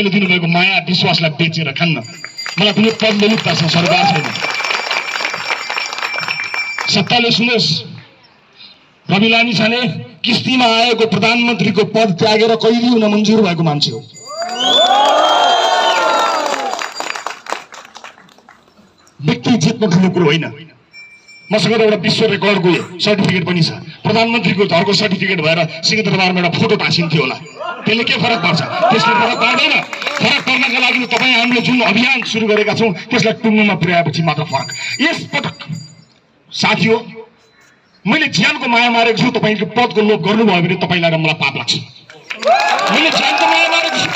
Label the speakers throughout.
Speaker 1: दिनुभएको माया विश्वासलाई बेचेर खान्न मलाई कुनै पद लिनुपर्छ सरकार छैन। सत्ताले सुन्नुहोस्, रवि लामी छाने किस्तीमा आएको प्रधानमन्त्रीको पद त्यागेर कहिले हुन मन्जुर भएको मान्छे हो। व्यक्ति जित्नु ठुलो कुरो होइन। मसँग एउटा विश्व रेकर्डको सर्टिफिकेट पनि छ। प्रधानमन्त्रीको घरको सर्टिफिकेट भएर सिंहदरबारमा एउटा फोटो टाँसिन्थ्यो होला, त्यसले के फरक पर्छ? त्यसले फरक पर्दैन। फरक पर्नका लागि तपाईँ हामीले जुन अभियान सुरु गरेका छौँ त्यसलाई टुङ्गोमा पुर्याएपछि मात्र फरक। यसपटक साथी हो, मैले ज्यानको माया मारेको छु, तपाईँको पदको लोभ गर्नुभयो भने तपाईँलाई र मलाई पाप लाग्छ। मैले ज्यानको माया मारेको छु,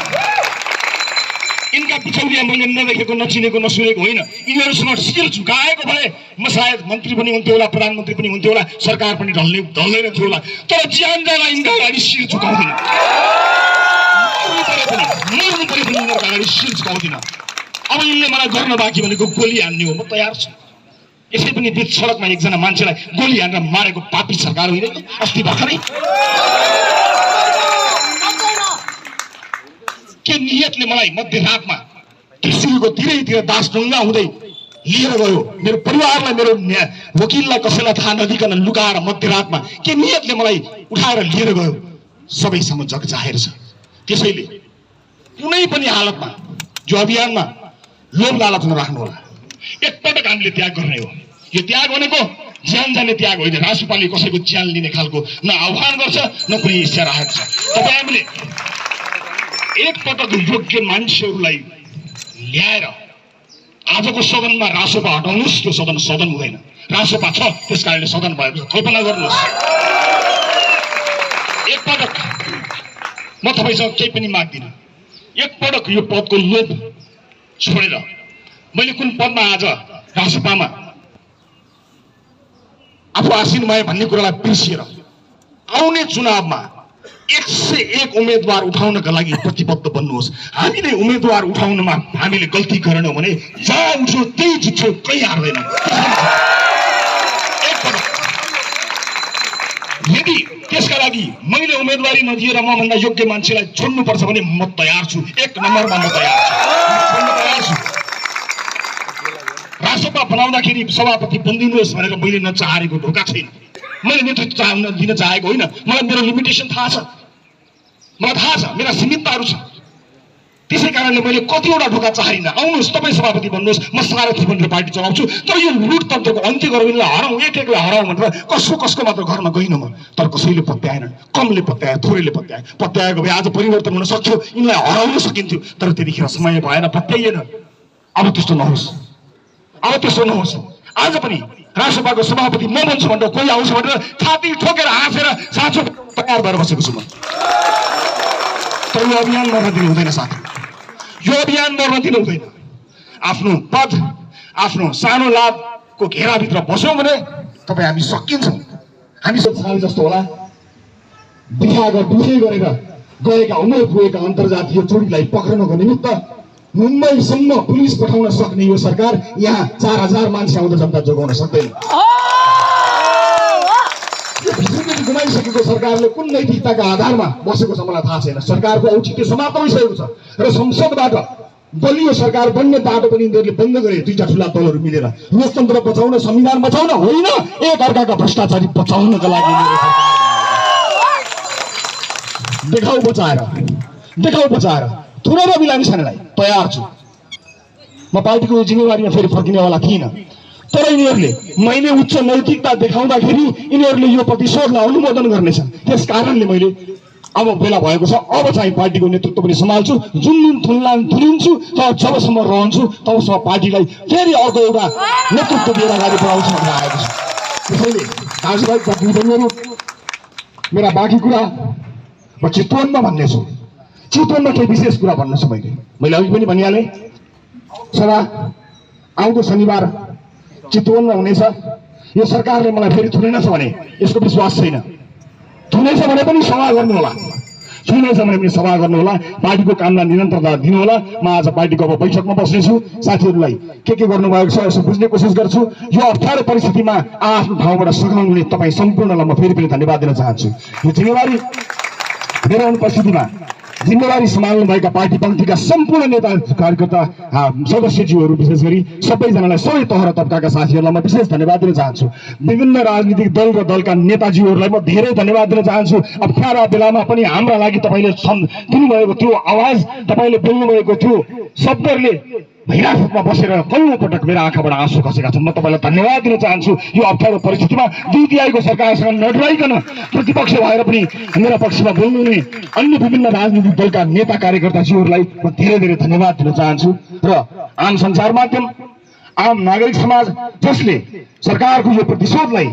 Speaker 1: यिनका पिछौडिया मैले नदेखेको नचिनेको नसुनेको होइन। यिनीहरूसँग शिर झुकाएको भए म सायद मन्त्री पनि हुन्थ्यो होला, प्रधानमन्त्री पनि हुन्थ्यो होला, सरकार पनि ढल्दैन थियो होला। तर ज्यान जाँदा यिनका अगाडि शिर झुकाउँदिन, मर्नु परे पनि यिनीहरूको अगाडि शिर झुकाउँदिन। अब यिनले मलाई गर्न बाँकी भनेको गोली हान्ने हो, म तयार छु। यसै पनि बिच सडकमा एकजना मान्छेलाई गोली हानेर मारेको पापी सरकार होइन अस्ति भर्खरै? के नियतले मलाई मध्यरातमा त्रिशुलको तिरैतिर दासढुङ्गा हुँदै लिएर गयो, मेरो परिवारलाई, मेरो वकिललाई कसैलाई थाहा नदिकन लुकाएर मध्यरातमा के नियतले मलाई उठाएर लिएर गयो? सबैसँग जग जाहेर छ। त्यसैले कुनै पनि हालतमा जो अभियानमा लोभ लालच नराख्नु होला। एकपटक हामीले त्याग गर्ने हो। यो त्याग भनेको ज्यान जाने त्याग होइन। राष्ट्रपालले कसैको ज्यान लिने खालको न आह्वान गर्छ न कुनै इच्छा राखेको छ। तपाईँ हामीले एकपटक योग्य मान्छेहरूलाई ल्याएर आजको सदनमा रासोपा हटाउनुहोस्, त्यो सदन हुँदैन। रासोपा छ, त्यस कारणले सदन भएको छ। कल्पना गर्नुहोस्, एकपटक म तपाईँसँग केही पनि माग्दिनँ। एकपटक यो पदको लोभ छोडेर मैले कुन पदमा आज रासोपामा आफू आसीन भए भन्ने कुरालाई बिर्सिएर आउने चुनावमा 101 उम्मेदवार उठाउनका लागि प्रतिबद्ध बन्नुहोस्। हामीले उम्मेदवार उठाउनमा हामीले गल्ती गरेनौँ भने जहाँ उठ्यो त्यही जित्छौँ, कहीँ हार्दैन। यदि त्यसका लागि मैले उम्मेदवारी नदिएर मभन्दा योग्य मान्छेलाई छोड्नुपर्छ भने म तयार छु। 1 नम्बरमा म तयार छु। रासोपा बनाउँदाखेरि सभापति बनिदिनुहोस् भनेर मैले नचाहेको ढोका छैन। मैले नेतृत्व दिन चाहेको होइन। मलाई मेरो लिमिटेसन थाहा छ, मलाई थाहा छ, मेरा सीमितताहरू छ। त्यसै कारणले मैले कतिवटा ढोका चाहदिनँ। आउनुहोस्, तपाईँ सभापति बन्नुहोस्, म सारथी बनेर पार्टी चलाउँछु। तर यो लुट तन्त्रको अन्त्य गरौँ, यिनलाई हराउँ, एक-एकलाई हराउँ भनेर कसको मात्र घरमा गइनँ म। तर कसैले पत्याएन, कमले पत्याए, थोरैले पत्याएको भए आज परिवर्तन हुन सक्थ्यो, यिनलाई हराउन सकिन्थ्यो। तर त्यतिखेर समय भएन, पत्याइएन। अब त्यस्तो नहोस्। आज पनि राष्ट्रसभाको सभापति म बन्छु भनेर कोही आउँछ भनेर छाती ठोकेर हाँसेर साँचो तयार भएर बसेको छु म। तर यो अभियान मर्न दिनु हुँदैन साथी, यो अभियान मर्न दिनु हुँदैन। आफ्नो पद, आफ्नो सानो लाभको घेराभित्र बस्यौँ भने तपाईँ हामी सकिन्छौँ। हामी साल जस्तो होला दुखै गरेर गएका उमेर पुगेका अन्तर्जातीय चोरीलाई पक्रनको निमित्त मुम्बईसम्म पुलिस पठाउन सक्ने यो सरकार यहाँ 4000 मान्छे आउँदा जनता जोगाउन सक्दैन। गुमाइसकेको सरकारले कुन नैतिकताका आधारमा बसेको छ मलाई थाहा छैन। सरकारको औचित्य समाप्त भइसकेको छ र संसदबाट बलियो सरकार बन्ने बाटो पनि यिनीहरूले बन्द गरे। दुईटा ठुला दलहरू मिलेर लोकतन्त्र बचाउन, संविधान बचाउन होइन, एक अर्काका भ्रष्टाचारी बचाउनका लागि देखाउ बचाएर थुरेर बिलामी छानेलाई तयार छु। म पार्टीको जिम्मेवारीमा फेरि फर्किनेवाला थिइनँ। तर यिनीहरूले मैले उच्च नैतिकता देखाउँदाखेरि यिनीहरूले यो प्रतिशोधलाई अनुमोदन गर्नेछन्। त्यस कारणले मैले अब बेला भएको छ, अब चाहिँ पार्टीको नेतृत्व पनि सम्हाल्छु। जुन थुनिन्छु तर जबसम्म रहन्छु तबसम्म पार्टीलाई फेरि अर्को एउटा नेतृत्व दिएर अगाडि बढाउँछु भनेर आएको छ। त्यसैले दाजुभाइ दिदीबहिनीहरू, मेरा बाँकी कुरा म चितवनमा भन्नेछु। चितवनमा केही विशेष कुरा भन्नु छ। मैले अघि पनि भनिहालेँ, सभा आउँदो शनिबार चितवनमा हुनेछ। यो सरकारले मलाई फेरि थुनेछ भने यसको विश्वास छैन। थुनेछ भने पनि सभा गर्नु होला, छुनेछ भने पनि सभा गर्नु होला। पार्टीको कामलाई निरन्तरता दिनु होला। म आज पार्टीको अब बैठकमा बस्नेछु। साथीहरूलाई के गर्नुभएको छ यसो बुझ्ने कोसिस गर्छु। यो अप्ठ्यारो परिस्थितिमा आफ्नो ठाउँबाट सघाउने तपाईँ सम्पूर्णलाई म फेरि पनि धन्यवाद दिन चाहन्छु। यो जिम्मेवारी मेरो अनुपस्थितिमा जिम्मेवारी सम्हाल्नुभएका पार्टी पङ्क्तिका सम्पूर्ण नेता कार्यकर्ता सदस्यज्यूहरू विशेष गरी सबैजनालाई सबै तह र तबकाका साथीहरूलाई म विशेष धन्यवाद दिन चाहन्छु। विभिन्न राजनीतिक दल र दलका नेताजीहरूलाई म धेरै धन्यवाद दिन चाहन्छु। अप्ठ्यारा बेलामा पनि हाम्रा लागि तपाईँले दिनुभएको त्यो आवाज, तपाईँले बोल्नुभएको त्यो शब्दहरूले भैराफमा बसेर कयौं पटक मेरो आँखाबाट आँसु खसेका छन्। म तपाईँलाई धन्यवाद दिन चाहन्छु। यो अप्ठ्यारो परिस्थितिमा दुईतिहाईको सरकारसँग नडराइकन प्रतिपक्ष भएर पनि मेरा पक्षमा बोल्नुहुने अन्य विभिन्न राजनीतिक दलका नेता कार्यकर्ताजीहरूलाई म धेरै धेरै धन्यवाद दिन चाहन्छु। र आम सञ्चार माध्यम, आम नागरिक समाज जसले सरकारको यो प्रतिशोधलाई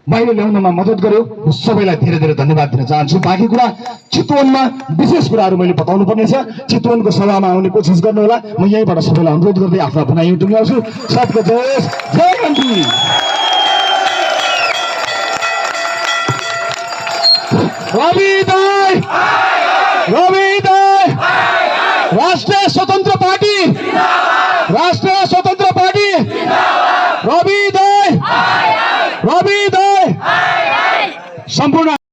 Speaker 1: बाहिर ल्याउनमा मद्दत गर्यो, सबैलाई धेरै धेरै धन्यवाद दिन चाहन्छु। बाँकी कुरा चितवनमा विशेष कुराहरू मैले बताउनु पर्नेछ। चितवनको सभामा आउने कोसिस गर्नुहोला। म यहीँबाट सबैलाई अनुरोध गर्दै आफ्नो भनाइ टुङ्ग्याउँछु। सबको जय होस्, जय मन्त्री। रवि दाइ, रवि दाइ, राष्ट्रिय स्वतन्त्र पार्टी, राष्ट्रिय स्वतन्त्र पार्टी, रवि दाइ, रवि दाइ, सम्पूर्ण